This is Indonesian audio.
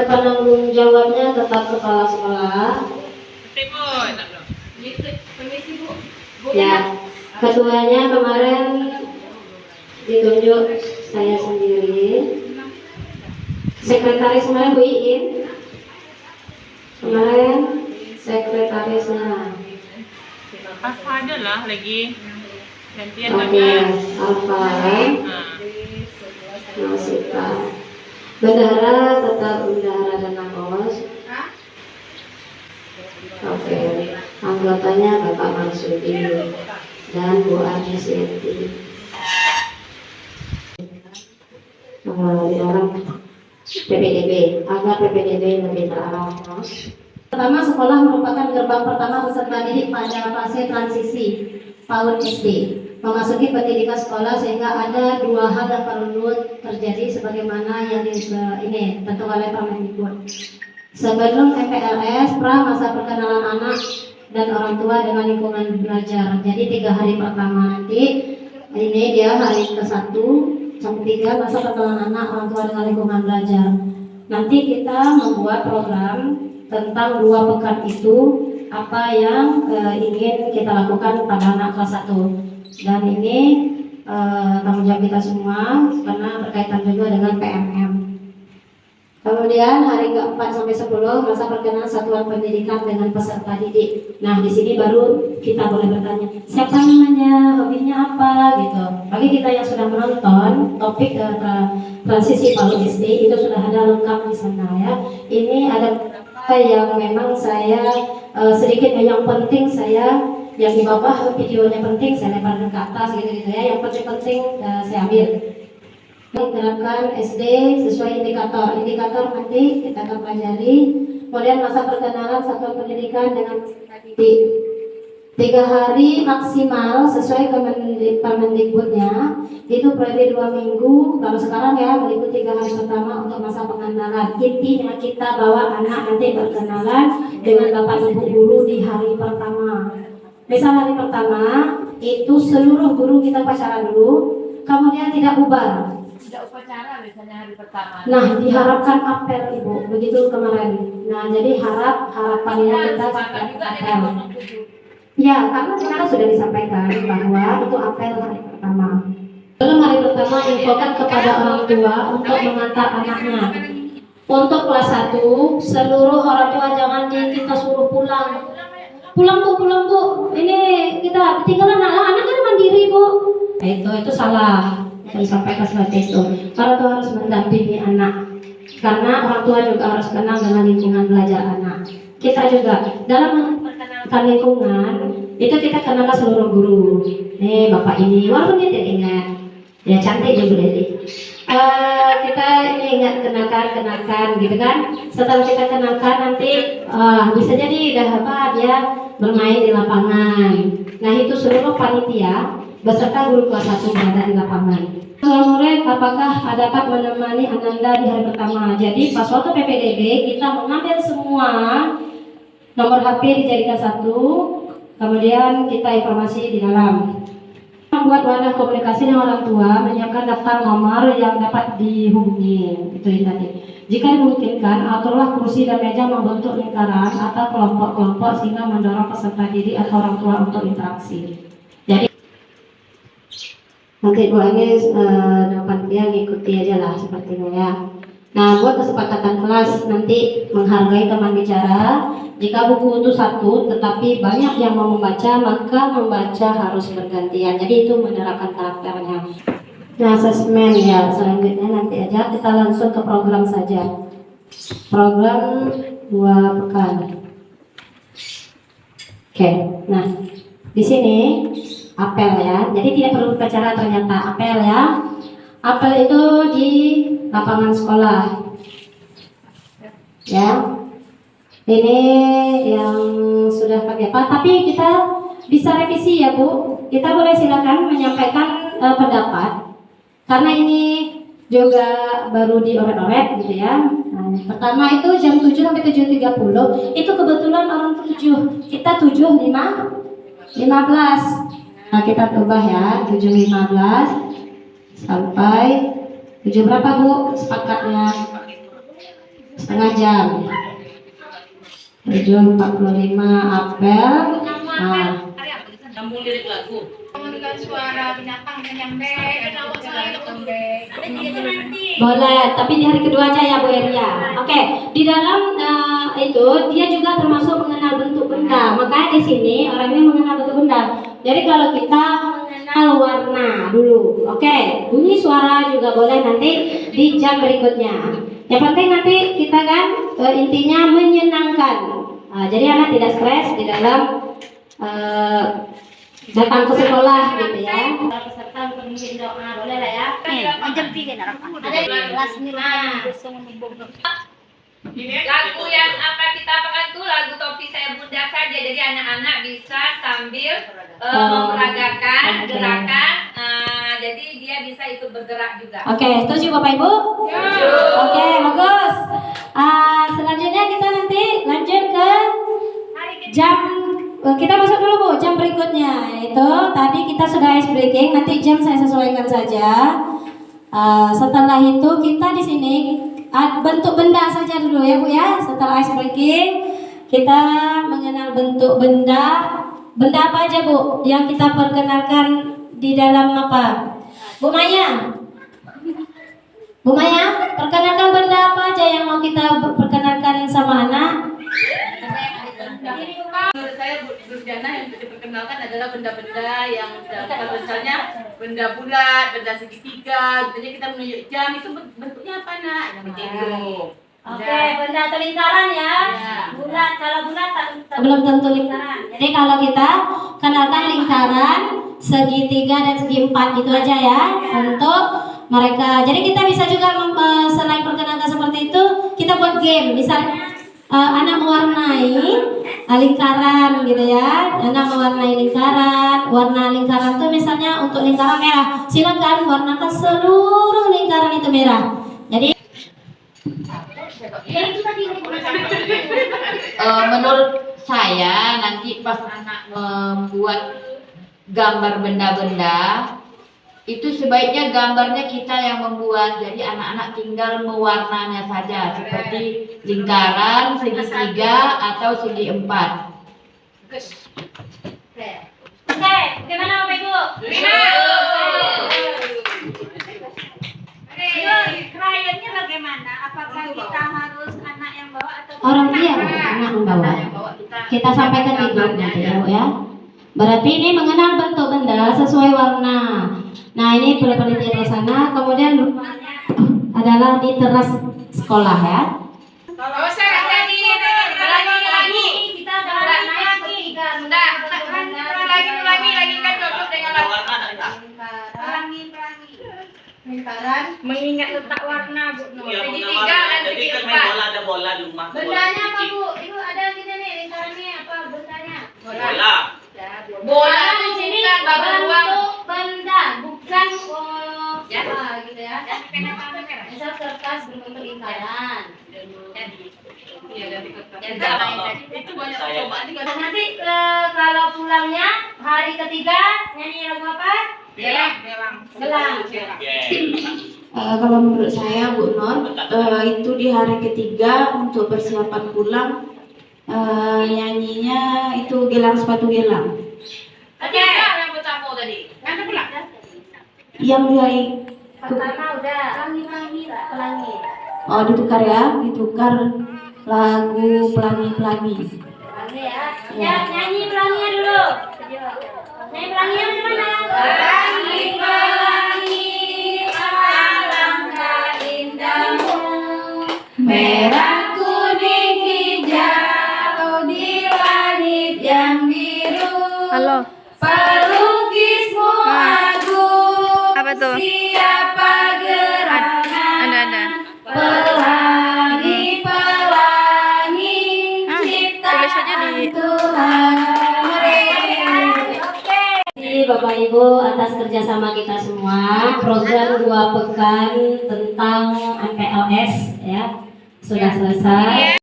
Penanggung jawabnya tetap kepala sekolah. Ya, ketuanya kemarin ditunjuk saya sendiri. Sekretaris kemarin Bu Iin. Kemarin sekretarisnya. Alfa ada lah lagi. Gantian Oke, Alfa. Masita. Bendahara tetap bendahara dan Nakos. Oke, anggotanya Bapak Marsudi dan Bu Agnes Yenti. Di orang PPDB, agar PPDB lebih terarah. Pertama, sekolah merupakan gerbang pertama peserta didik pada fase transisi PAUD SD memasuki pendidikan sekolah, sehingga ada dua hal yang perlu terjadi sebagaimana yang ini tentu oleh Permendikbud. Sebelum MPLS, masa perkenalan anak dan orang tua dengan lingkungan belajar. Jadi 3 hari pertama nanti ini dia hari ke-1 sampai 3 masa perkenalan anak orang tua dengan lingkungan belajar. Nanti kita membuat program tentang 2 pekan itu apa yang ingin kita lakukan pada anak kelas 1. Dan ini tanggung jawab kita semua karena berkaitan juga dengan PMM. Kemudian hari ke-4 sampai 10 masa perkenalan satuan pendidikan dengan peserta didik. Nah, di sini baru kita boleh bertanya, siapa namanya, hobinya apa gitu. Bagi kita yang sudah menonton topik transisi PAUD SD itu sudah ada lengkap di sana ya. Ini ada beberapa yang memang saya sedikit yang penting saya yang di bawah videonya penting saya lempar ke atas gitu ya. Yang penting-penting saya ambil. Menerapkan SD sesuai indikator nanti kita akan pelajari. Kemudian masa perkenalan satuan pendidikan dengan peserta didik 3 hari maksimal sesuai Permendikbudnya, itu periode 2 minggu. Kalau sekarang ya mengikuti 3 hari pertama untuk masa pengenalan. Intinya kita bawa anak nanti berkenalan dengan bapak ibu guru di hari pertama. Misal hari pertama itu seluruh guru kita pacaran dulu, kemudian tidak bubar. Tidak upacara biasanya hari pertama. Nah, diharapkan apel Ibu, begitu kemarin. Nah, jadi harapannya kita apel. Ya, karena sekarang sudah disampaikan bahwa itu apel hari pertama. Dalam hari pertama infokan kepada orang tua untuk mengantar anaknya. Untuk kelas 1, seluruh orang tua jangan kita suruh pulang. Pulang Bu. Ini kita tinggal anak kan mandiri Bu. Itu salah. Saya sampaikan seperti itu. Orang tua harus mendampingi anak, karena orang tua juga harus kenal dengan lingkungan belajar anak. Kita juga dalam memperkenalkan lingkungan itu kita kenal seluruh guru. Bapak ini, walaupun dia tidak ingat, ya cantik juga jadi. Kita ini ingat kenalkan gitu kan. Setelah kita kenalkan nanti bisa jadi dia bermain di lapangan. Nah, itu seluruh panitia beserta guru kelas 1 berada di lapangan. Murid, apakah dapat menemani Ananda di hari pertama? Jadi pas waktu PPDB kita mengambil semua nomor HP dijadikan 1, kemudian kita informasi di dalam. Membuat wadah komunikasi dengan orang tua, menyiapkan daftar nomor yang dapat dihubungi. Itu tadi. Jika dimungkinkan, aturlah kursi dan meja membentuk lingkaran atau kelompok-kelompok sehingga mendorong peserta didik atau orang tua untuk interaksi. Jadi nanti Bu Agnes dapat dia ngikuti aja lah sepertinya ya. Nah, buat kesepakatan kelas nanti menghargai teman bicara. Jika buku itu 1 tetapi banyak yang mau membaca, maka membaca harus bergantian. Jadi itu menerapkan karakternya. Nah, asesmen ya selanjutnya nanti aja kita langsung ke program saja. Program 2 pekan. Oke, nah di sini apel ya, jadi tidak perlu upacara ternyata apel ya. Apel itu di lapangan sekolah ya. Ini yang sudah pakai apa, tapi kita bisa revisi ya Bu. Kita boleh silakan menyampaikan pendapat karena ini juga baru dioret-oret gitu ya. Nah, pertama itu jam 7 sampai 7.30 itu kebetulan orang 7, kita 7.15. Nah, kita ubah ya 7.15 sampai Jam berapa Bu sepakatnya? Setengah jam. 7.45 apel. Nah, Sambung lirik lagu. Dengan suara binatang menyambai, boleh, tapi di hari kedua aja ya Bu Eria. Oke, di dalam itu dia juga termasuk mengenal bentuk benda. Makanya di sini orangnya mengenal bentuk benda. Jadi kalau kita mengenal warna dulu, oke, bunyi suara juga boleh nanti di jam berikutnya. Yang penting nanti kita kan intinya menyenangkan. Jadi anak tidak stres di dalam datang ke sekolah gitu ya. Peserta untuk memimpin doa boleh lah ya. Ada kelas Lagu yang apa kita pakai tuh lagu Topi Saya Bunda saja. Jadi anak-anak bisa sambil memperagakan gerakan. Jadi dia bisa ikut bergerak juga. Oke, setuju Bapak Ibu? Oke, bagus. Selanjutnya kita nanti lanjut ke jam. Kita masuk dulu Bu, jam berikutnya. Itu tadi kita sudah ice breaking. Nanti jam saya sesuaikan saja. Setelah itu kita di sini bentuk benda saja dulu ya Bu ya. Setelah ice breaking kita mengenal bentuk benda. Benda apa aja Bu yang kita perkenalkan di dalam apa? Bu Maya, perkenalkan benda apa aja yang mau kita perkenalkan sama anak? Menurut saya berdana yang diperkenalkan adalah benda-benda yang misalnya benda bulat, benda segitiga. Jadi kita menunjuk jam itu bentuknya apa nak? Seperti itu. Oke, benda atau lingkaran ya. Bulat, kalau bulat belum tentu lingkaran. Jadi kalau kita kenalkan lingkaran, segitiga dan segi empat itu aja ya untuk mereka. Jadi kita bisa juga selain perkenalkan seperti itu, kita buat game. Misalnya anak mewarnai lingkaran gitu ya. Anak mewarnai lingkaran. Warna lingkaran itu misalnya untuk lingkaran merah, silakan warnakan seluruh lingkaran itu merah. Jadi menurut saya nanti pas anak membuat gambar benda-benda itu sebaiknya gambarnya kita yang membuat, jadi anak-anak tinggal mewarnanya saja seperti lingkaran, segitiga atau segi empat. Oke, bagaimana Bapak Ibu? Kliennya bagaimana? Apakah kita harus anak yang bawa atau Orang dia anak membawa. Kita sampaikan di grup nanti ya Bu ya. Berarti ini mengenal bentuk benda sesuai warna. Nah ini penelitian di sana. Kemudian rumahnya adalah di teras sekolah ya. Kalau saya ada di lagi. Kita naik bertiga. Lagi kan cocok dengan lagu. lingkaran mengingat letak warna Bu Nur. Iya, Segitiga dan jadi segi kan main empat. bola, ada bola di rumah. Bendanya apa Bu? Itu ada kita nih lingkarannya apa bendanya? Bola. Bola di itu sini bukan baru ruang. bentuk benda, bukan Ya. apa gitu ya. Kenapa merah? Misal kertas berbentuk lingkaran. Iya dari kertas. Itu banyak Saya. percobaan juga. Nanti kalau pulangnya hari ketiga nyanyi lagu apa? Belang. Belang. Kalau menurut saya Bu Nur itu di hari ketiga untuk persiapan pulang nyanyinya itu gelang sepatu gelang. Oke. Yang bercampur tadi. Nanti pulang. Yang di hari Pertama udah pelangi. oh ditukar ya, ditukar lagu pelangi-pelangi. Pelangi ya. Ya nyanyi pelanginya dulu. Nyanyi pelanginya gimana? Pelangi, alangkah indahmu. Merah kuning hijau di langit yang biru. Halo. Pelukismu agung. Apa tuh? Siapa gerangan? Ada. Pelangi, pelangi, Tulis aja di Tuhan. Bapak Ibu atas kerjasama kita semua, program 2 pekan tentang MPLS ya sudah selesai.